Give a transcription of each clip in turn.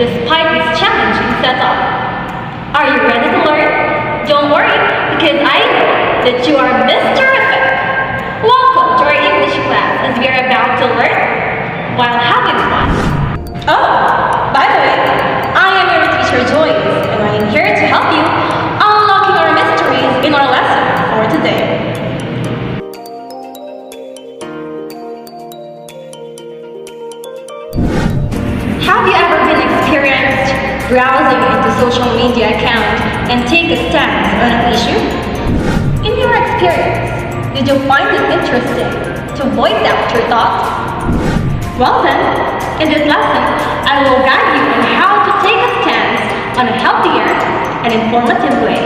despite this challenging setup. Are you ready to learn? Don't worry, because I know that you are Mr. Terrific. Welcome to our English class as we are about to learn while having fun. Oh, by the way, I am your teacher Joyce, and I am here to help you unlocking our mysteries in our lesson for today. Have you ever been experienced browsing into social media account and take a stance on an issue? In your experience, did you find it interesting to voice out your thoughts? Well then, in this lesson, I will guide you on how to take a stance on a healthier and informative way.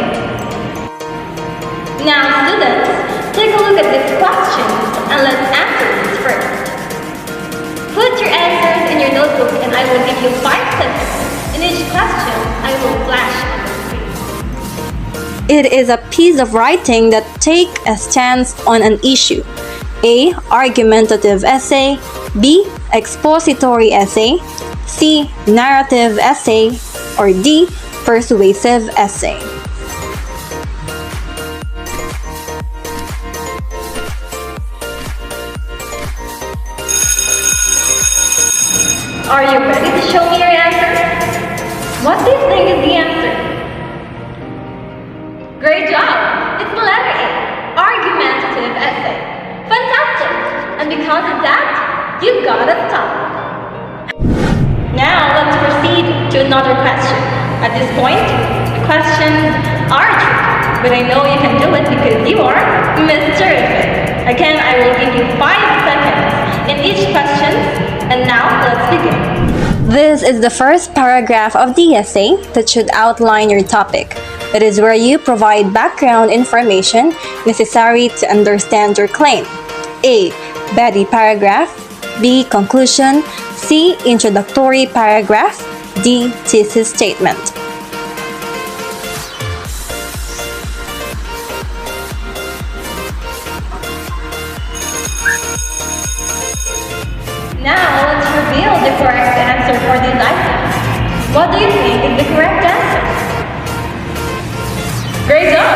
Now students, take a look at these questions and let's answer these first. Put your answers in your notebook and I will give you 5 seconds. In each question, I will flash on the screen. It is a piece of writing that take a stance on an issue. A. Argumentative essay. B. Expository essay. C. Narrative essay. Or D. Persuasive essay. Are you ready to show me your answer? What do you think is the answer? Great job! It's the letter A, argumentative essay. Fantastic! And because of that, you got a star. Now let's proceed to another question. At this point, the questions are tricky, but I know you can do it because you are Mr. Terrific. Again, I will give you 5 seconds in each question. And now, let's begin. This is the first paragraph of the essay that should outline your topic. It is where you provide background information necessary to understand your claim. A. Body paragraph. B. Conclusion. C. Introductory paragraph. D. Thesis statement. Now, let's reveal the correct answer for these items. What do you think is the correct answer? Great job!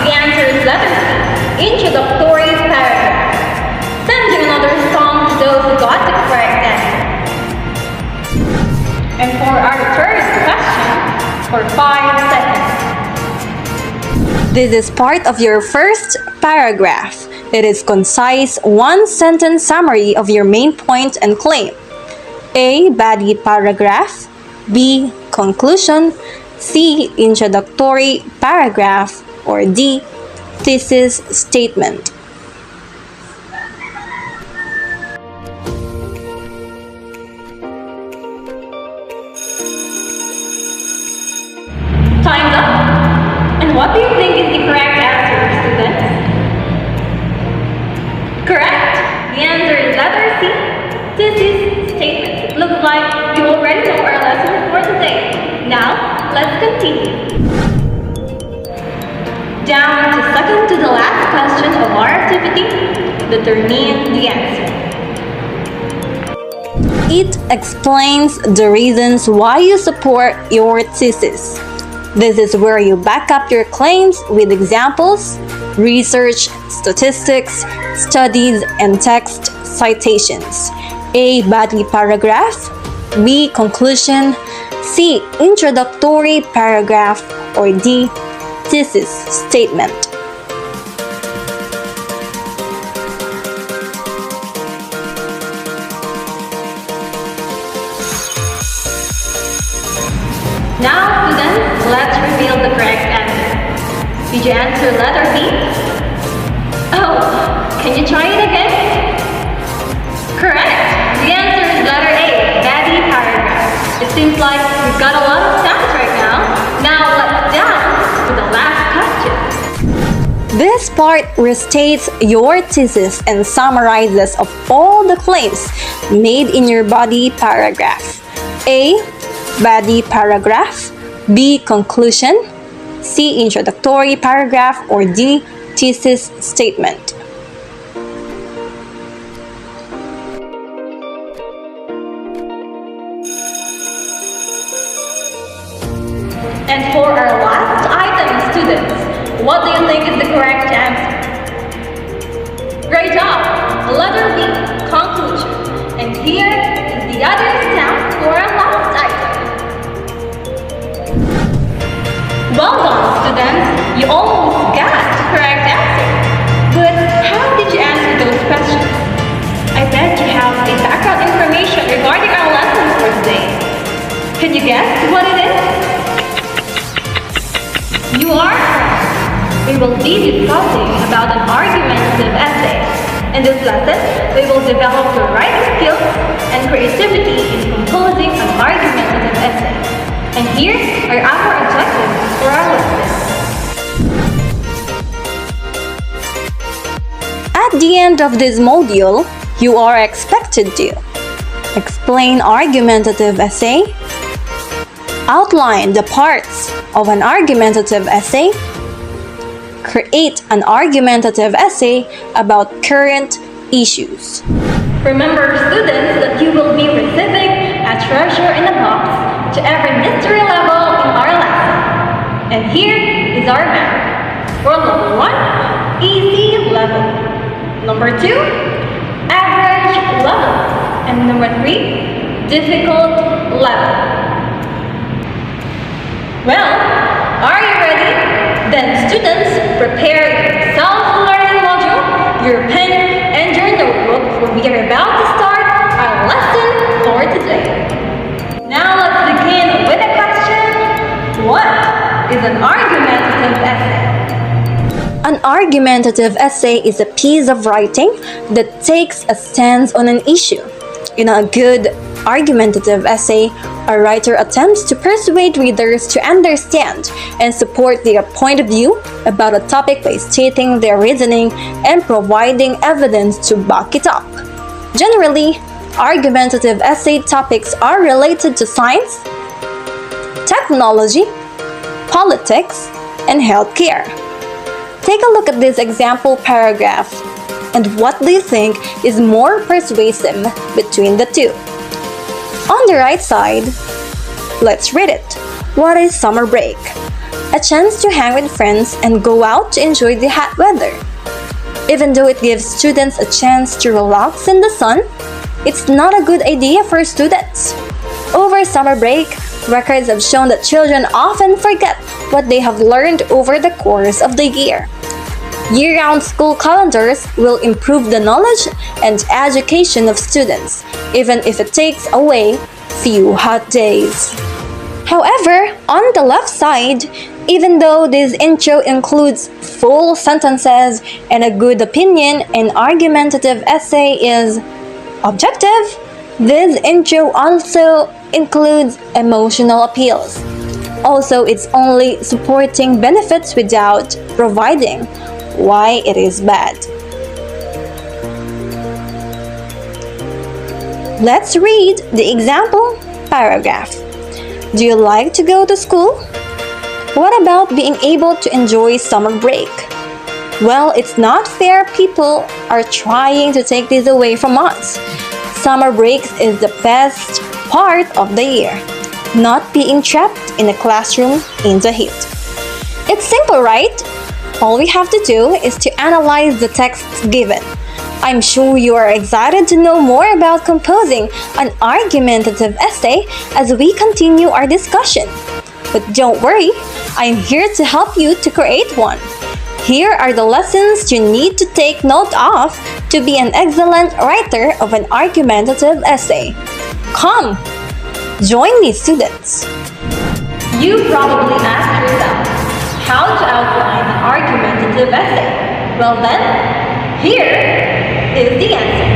The answer is letter C, introductory paragraph. Sending another song to those who got the correct answer. And for our third question, for 5 seconds. This is part of your first paragraph. It is concise, one-sentence summary of your main point and claim. A. Body paragraph. B. Conclusion. C. Introductory paragraph. Or D. Thesis statement. Time's up. What do you think is the correct answer, students? Correct! The answer is letter C, thesis statement. It looks like you already know our lesson for today. Now, let's continue. Down to second to the last question of our activity, determine the answer. It explains the reasons why you support your thesis. This is where you back up your claims with examples, research, statistics, studies, and text citations. A. Body paragraph. B. Conclusion. C. Introductory paragraph. Or D. Thesis statement. Now, students, let's reveal the correct answer. Did you answer letter B? Oh, can you try it again? Correct! The answer is letter A, body paragraph. It seems like we've got a lot of sounds right now. Now let's down to the last question. This part restates your thesis and summarizes of all the claims made in your body paragraph. A. Body paragraph. B. Conclusion. C. Introductory paragraph. Or D. Thesis statement. And for our last item, students, what do you think is the correct answer? Great job! Letter B, conclusion. And here is the other sound for our last item. Well done, students! You almost got the correct answer. But how did you answer those questions? I bet you have a background information regarding our lesson for today. Can you guess what it is? You are correct. We will be discussing about an argumentative essay. In this lesson, we will develop your writing skills and creativity in composing an argumentative essay. And here are our objectives for our lesson. At the end of this module, you are expected to explain argumentative essay, outline the parts of an argumentative essay, create an argumentative essay about current issues. Remember, students, that you will be receiving a treasure in a box to every mystery level in our lesson. And here is our map. For number 1, easy level. Number 2, average level. And number 3, difficult level. Well, are you ready? Then students, prepare your self-learning module, your pen, and your notebook, for we are about to start our lesson for today. Now let's begin with a question. What is an argumentative essay? An argumentative essay is a piece of writing that takes a stance on an issue. In a good argumentative essay, a writer attempts to persuade readers to understand and support their point of view about a topic by stating their reasoning and providing evidence to back it up. Generally, argumentative essay topics are related to science, technology, politics, and healthcare. Take a look at this example paragraph, and what do you think is more persuasive between the two? On the right side, let's read it. What is summer break? A chance to hang with friends and go out to enjoy the hot weather. Even though it gives students a chance to relax in the sun, it's not a good idea for students. Over summer break, records have shown that children often forget what they have learned over the course of the year. Year-round school calendars will improve the knowledge and education of students, even if it takes away few hot days. However, on the left side, even though this intro includes full sentences and a good opinion, an argumentative essay is objective, this intro also includes emotional appeals. Also, it's only supporting benefits without providing why it is bad. Let's read the example paragraph. Do you like to go to school? What about being able to enjoy summer break? Well, it's not fair. People are trying to take this away from us. Summer breaks is the best part of the year, not being trapped in a classroom in the heat. It's simple, right? All we have to do is to analyze the text given. I'm sure you are excited to know more about composing an argumentative essay as we continue our discussion. But don't worry, I'm here to help you to create one. Here are the lessons you need to take note of to be an excellent writer of an argumentative essay. Come, join me, students. You probably asked yourself how to outline an argumentative essay. Well then, here is the answer.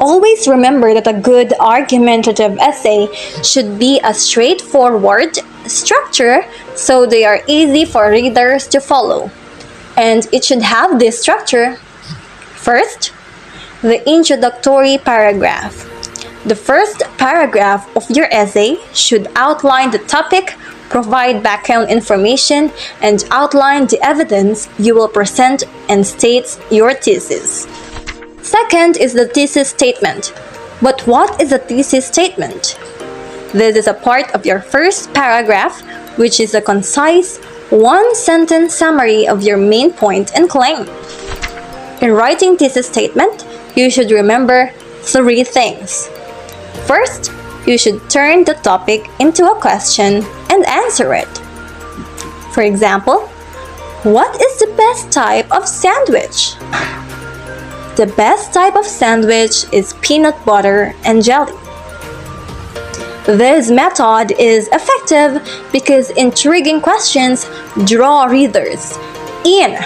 Always remember that a good argumentative essay should be a straightforward structure so they are easy for readers to follow. And it should have this structure. First, the introductory paragraph. The first paragraph of your essay should outline the topic, provide background information, and outline the evidence you will present and states your thesis. Second is the thesis statement. But what is a thesis statement? This is a part of your first paragraph, which is a concise, one-sentence summary of your main point and claim. In writing thesis statement, you should remember 3 things. First, you should turn the topic into a question and answer it. For example, what is the best type of sandwich? The best type of sandwich is peanut butter and jelly. This method is effective because intriguing questions draw readers in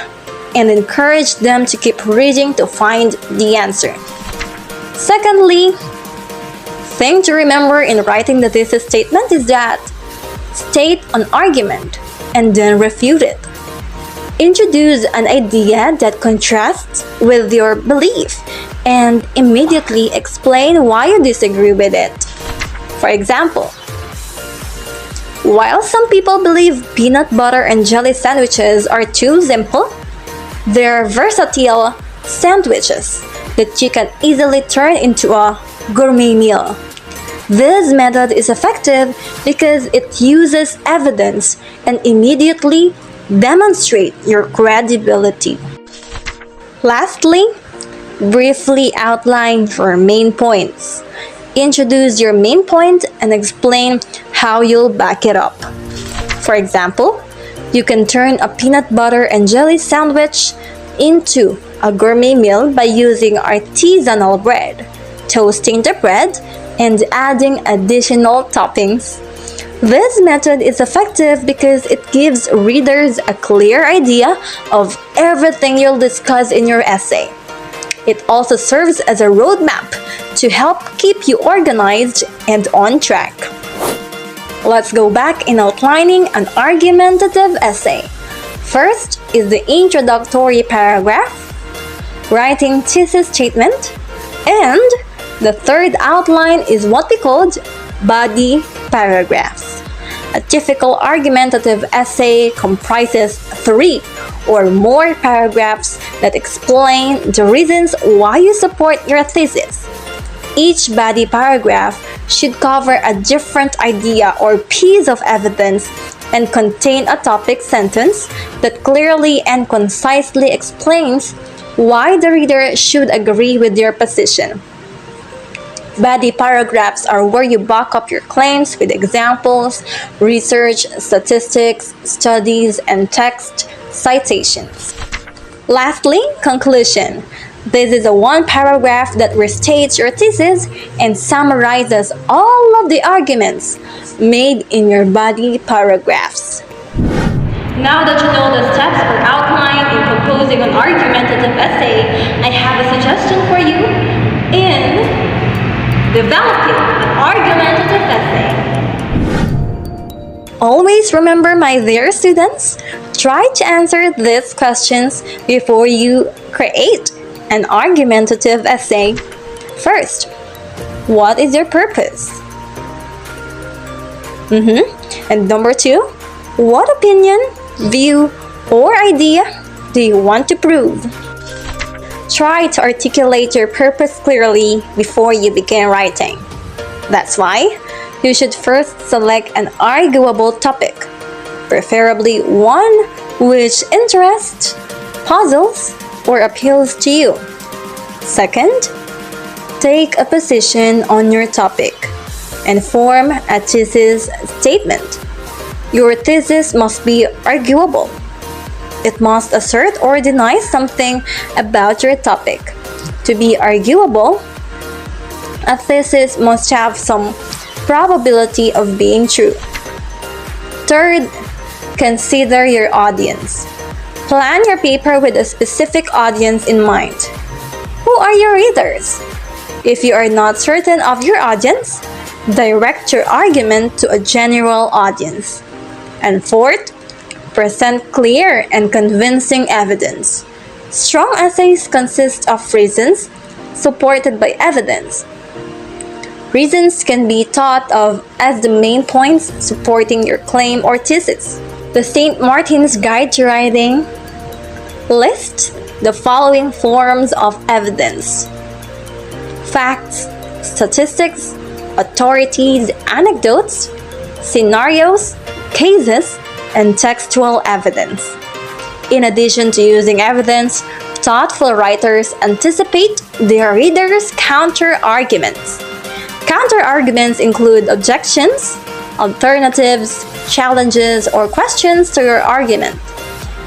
and encourage them to keep reading to find the answer. Secondly, thing to remember in writing the thesis statement is that state an argument and then refute it. Introduce an idea that contrasts with your belief and immediately explain why you disagree with it. For example, while some people believe peanut butter and jelly sandwiches are too simple, they are versatile sandwiches that you can easily turn into a gourmet meal. This method is effective because it uses evidence and immediately demonstrate your credibility. Lastly, briefly outline your main points. Introduce your main point and explain how you'll back it up. For example, you can turn a peanut butter and jelly sandwich into a gourmet meal by using artisanal bread, toasting the bread, and adding additional toppings. This method is effective because it gives readers a clear idea of everything you'll discuss in your essay. It also serves as a roadmap to help keep you organized and on track. Let's go back in outlining an argumentative essay. First is the introductory paragraph, writing thesis statement, and the third outline is what we called body paragraphs. A typical argumentative essay comprises 3 or more paragraphs that explain the reasons why you support your thesis. Each body paragraph should cover a different idea or piece of evidence and contain a topic sentence that clearly and concisely explains why the reader should agree with your position. Body paragraphs are where you back up your claims with examples, research, statistics, studies, and text citations. Lastly, conclusion. This is a one paragraph that restates your thesis and summarizes all of the arguments made in your body paragraphs. Now that you know the steps for outline in composing an argumentative essay, I have a suggestion for you in developing an argumentative essay. Please remember, my dear students, try to answer these questions before you create an argumentative essay. First, what is your purpose? And number 2, what opinion, view, or idea do you want to prove? Try to articulate your purpose clearly before you begin writing. That's why you should first select an arguable topic, preferably one which interests, puzzles, or appeals to you. Second, take a position on your topic and form a thesis statement. Your thesis must be arguable. It must assert or deny something about your topic. To be arguable, a thesis must have some probability of being true. Third, consider your audience. Plan your paper with a specific audience in mind. Who are your readers? If you are not certain of your audience, direct your argument to a general audience. And fourth, present clear and convincing evidence. Strong essays consist of reasons supported by evidence. Reasons can be thought of as the main points supporting your claim or thesis. The St. Martin's Guide to Writing lists the following forms of evidence: facts, statistics, authorities, anecdotes, scenarios, cases, and textual evidence. In addition to using evidence, thoughtful writers anticipate their readers' counter-arguments. Counter-arguments include objections, alternatives, challenges, or questions to your argument.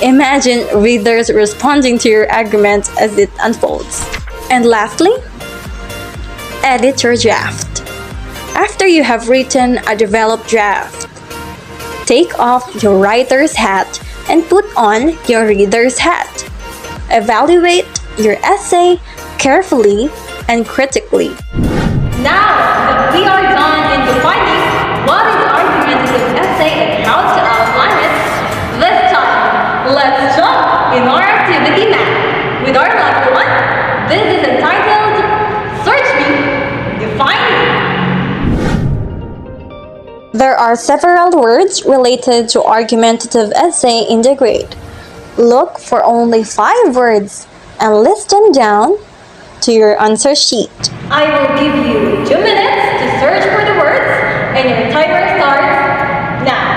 Imagine readers responding to your argument as it unfolds. And lastly, edit your draft. After you have written a developed draft, take off your writer's hat and put on your reader's hat. Evaluate your essay carefully and critically. Now that we are done in defining what is argumentative essay and how to outline it, this time, let's jump in our activity map. With our level 1, this is entitled Search Me, Define Me. There are several words related to argumentative essay in the grade. Look for only 5 words and list them down to your answer sheet. I will give you 2 minutes to search for the words, and your timer starts now.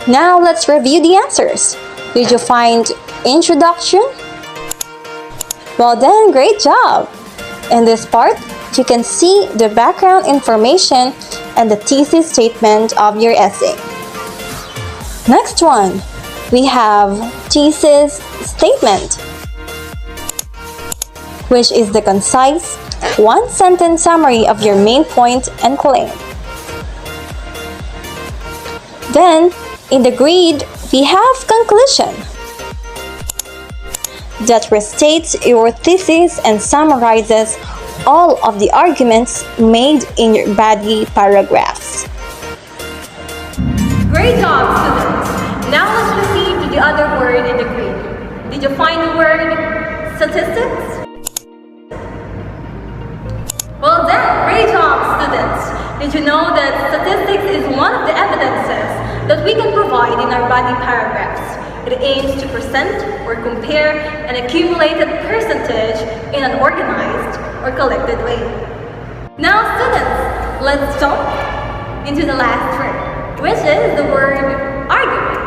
Now let's review the answers. Did you find introduction? Well then, great job! In this part, you can see the background information and the thesis statement of your essay. Next one, we have thesis statement, which is the concise, one-sentence summary of your main point and claim. Then, in the grid, we have conclusion, that restates your thesis and summarizes all of the arguments made in your body paragraphs. Great job, students! Now let's proceed to the other word in the grid. Did you find the word statistics? Well then, great job, students! Did you know that statistics is one of the evidences that we can provide in our body paragraphs? It aims to present or compare an accumulated percentage in an organized or collected way. Now students, let's jump into the last word, which is the word argument.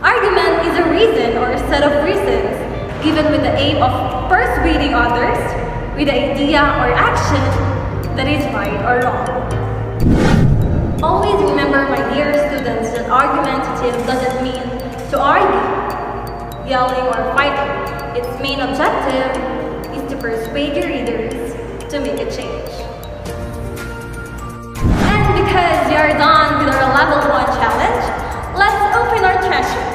Argument is a reason or a set of reasons given with the aim of persuading others with the idea or action that is right or wrong. Always remember, my dear students, that argumentative doesn't mean to argue, yelling or fighting. Its main objective is to persuade your readers to make a change. And because we are done with our level 1 challenge, let's open our treasure.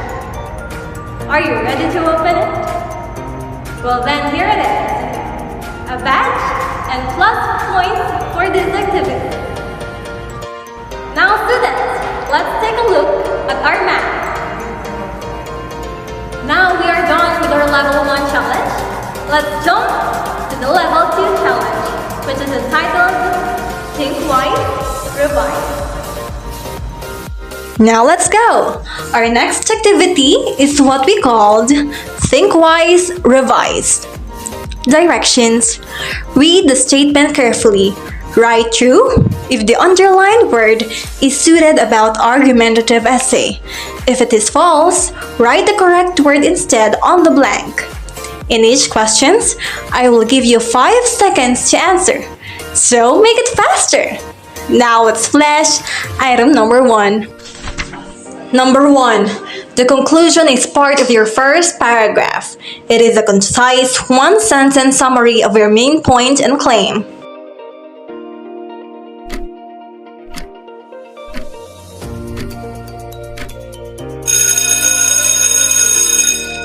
Are you ready to open it? Well then, here it is. A badge and plus points for this activity. Now students, let's take a look at our math. Now we are done with our level 1 challenge. Let's jump to the level 2 challenge, which is entitled Think Wise, Revise. Now let's go! Our next activity is what we called Think Wise, Revise. Directions. Read the statement carefully. Write true if the underlined word is suited about argumentative essay. If it is false, write the correct word instead on the blank. In each questions, I will give you 5 seconds to answer. So make it faster. Now let's flash item number 1. Number 1. The conclusion is part of your first paragraph. It is a concise, one-sentence summary of your main point and claim.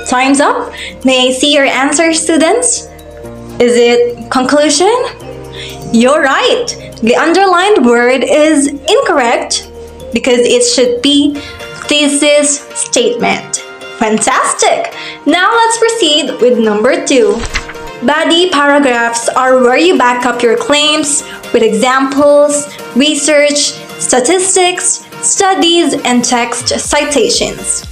Time's up. May I see your answer, students? Is it conclusion? You're right. The underlined word is incorrect because it should be thesis statement. Fantastic! Now let's proceed with number 2. Body paragraphs are where you back up your claims with examples, research, statistics, studies, and text citations.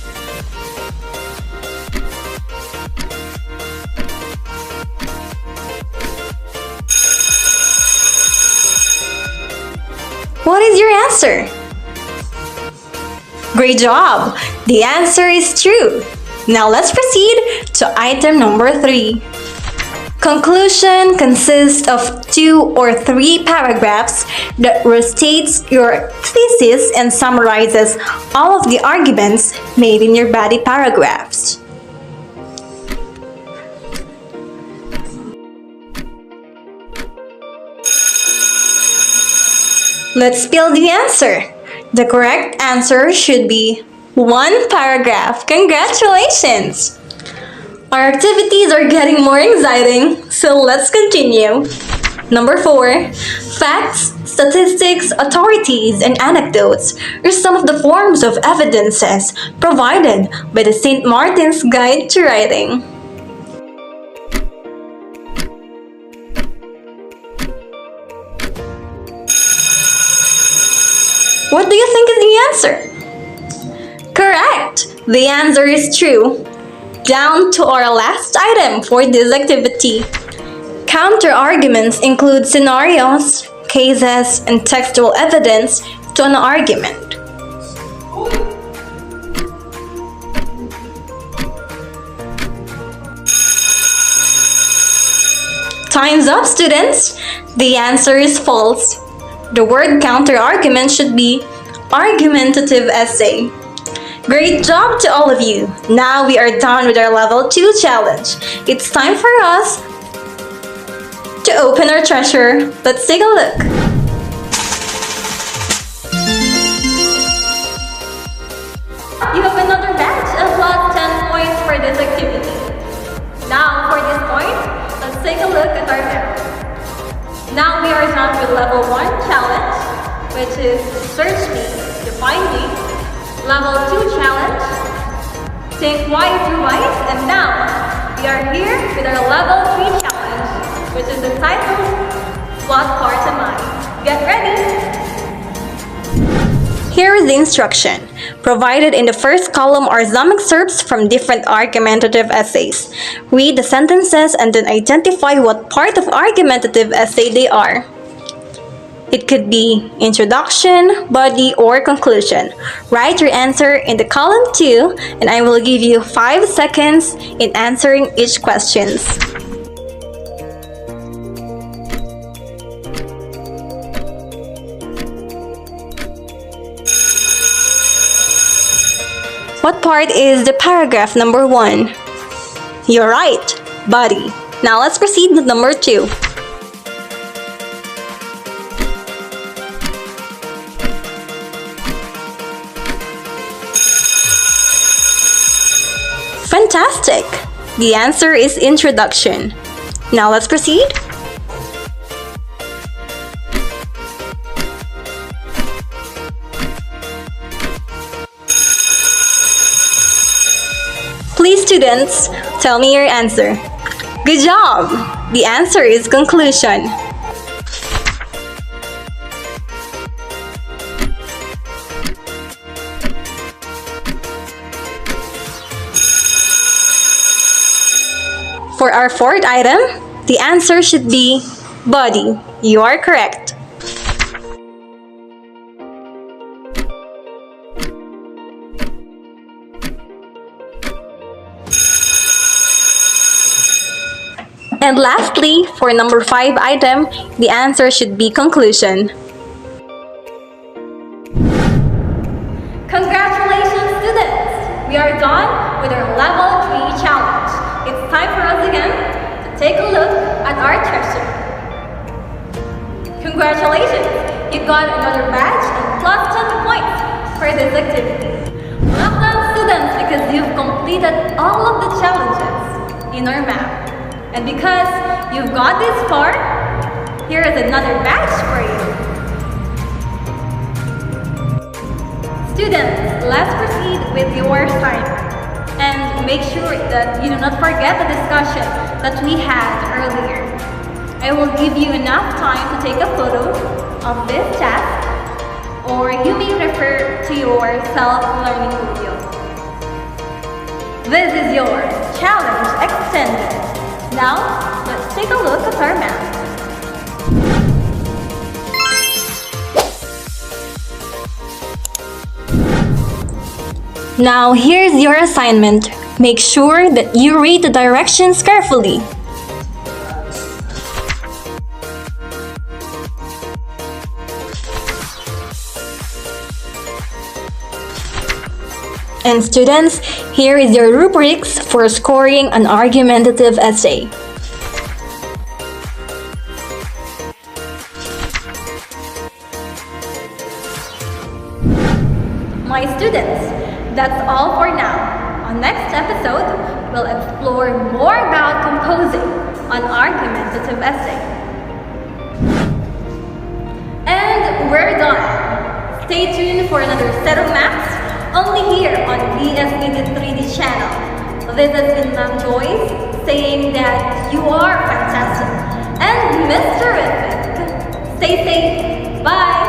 What is your answer? Great job! The answer is true. Now let's proceed to item number 3. Conclusion consists of 2 or 3 paragraphs that restates your thesis and summarizes all of the arguments made in your body paragraphs. Let's spill the answer. The correct answer should be 1 paragraph. Congratulations! Our activities are getting more exciting, so let's continue. Number 4. Facts, statistics, authorities, and anecdotes are some of the forms of evidences provided by the St. Martin's Guide to Writing. What do you think is the answer? Correct! The answer is true. Down to our last item for this activity. Counter-arguments include scenarios, cases, and textual evidence to an argument. Time's up, students! The answer is false. The word counter-argument should be argumentative essay. Great job to all of you! Now we are done with our level 2 challenge. It's time for us to open our treasure. Let's take a look. You have another batch of plus 10 points for this activity. Now for this point, let's take a look at our map. Now we are done with level 1 challenge, which is search me, define me. Level 2 challenge, think why through white, and now we are here with our level 3 challenge, which is entitled What Part Am I? Get ready! Here is the instruction. Provided in the first column are some excerpts from different argumentative essays. Read the sentences and then identify what part of argumentative essay they are. It could be introduction, body, or conclusion. Write your answer in the column 2 and I will give you 5 seconds in answering each question. What part is the paragraph number 1? You're right, body. Now let's proceed with number 2. Fantastic! The answer is introduction. Now let's proceed. Please, students, tell me your answer. Good job! The answer is conclusion. For our fourth item, the answer should be body. You are correct. And lastly, for number 5 item, the answer should be conclusion. Congratulations, students! We are done with our level 3 challenge. It's time for us again to take a look at our treasure. Congratulations! You got another badge and plus 10 points for this activity. Well done, students, because you've completed all of the challenges in our map. And because you've got this far, here is another badge for you. Students, let's proceed with your assignment. And make sure that you do not forget the discussion that we had earlier. I will give you enough time to take a photo of this task, or you may refer to your self-learning video. This is your challenge extended. Now, let's take a look at our map. Now, here's your assignment. Make sure that you read the directions carefully. And students, here is your rubrics for scoring an argumentative essay. My students, that's all for now. On next episode, we'll explore more about composing an argumentative essay. And we're done. Stay tuned for another set of maps only here on BSED 3D channel. This has been Ma'am Joyce saying that you are fantastic and Mr. Terrific. Stay safe. Bye.